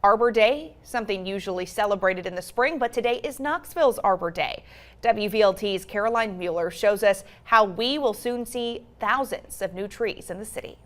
Arbor Day, something usually celebrated in the spring, but today is Knoxville's Arbor Day. WVLT's Caroline Mueller shows us how we will soon see thousands of new trees in the city.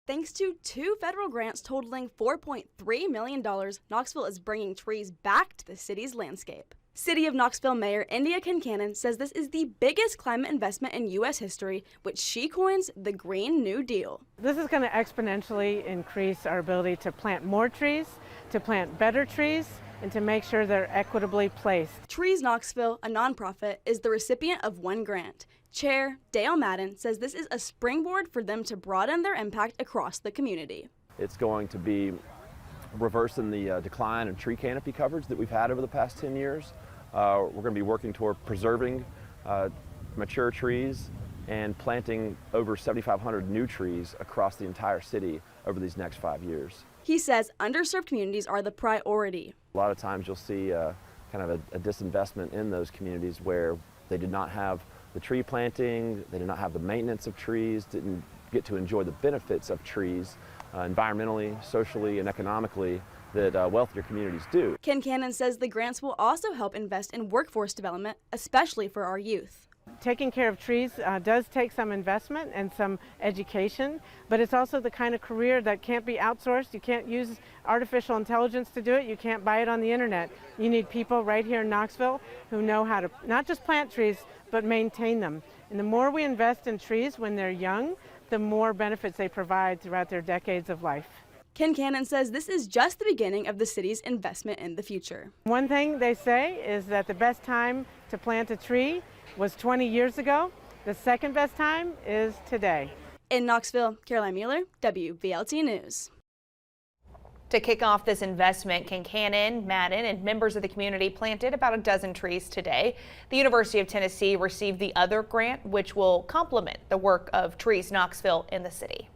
Thanks to 2 federal grants totaling $4.3 million, Knoxville is bringing trees back to the city's landscape. City of Knoxville Mayor India Kincannon says this is the biggest climate investment in U.S. history, which she coins the Green New Deal. This is going to exponentially increase our ability to plant more trees, to plant better trees, and to make sure they're equitably placed. Trees Knoxville, a nonprofit, is the recipient of 1 grant. Chair Dale Madden says this is a springboard for them to broaden their impact across the community. It's going to be reversing the decline in tree canopy coverage that we've had over the past 10 years. We're going to be working toward preserving mature trees and planting over 7,500 new trees across the entire city over these next 5 years. He says underserved communities are the priority. A lot of times you'll see kind of a disinvestment in those communities where they did not have the tree planting, they did not have the maintenance of trees, didn't get to enjoy the benefits of trees environmentally, socially, and economically that wealthier communities do. Kincannon says the grants will also help invest in workforce development, especially for our youth. Taking care of trees does take some investment and some education, but it's also the kind of career that can't be outsourced. You can't use artificial intelligence to do it. You can't buy it on the internet. You need people right here in Knoxville who know how to not just plant trees, but maintain them. And the more we invest in trees when they're young, the more benefits they provide throughout their decades of life. Kincannon says this is just the beginning of the city's investment in the future. One thing they say is that the best time to plant a tree was 20 years ago. The second best time is today. In Knoxville, Caroline Mueller, WVLT News. To kick off this investment, Kincannon, Madden, and members of the community planted about a dozen trees today. The University of Tennessee received the other grant, which will complement the work of Trees Knoxville in the city.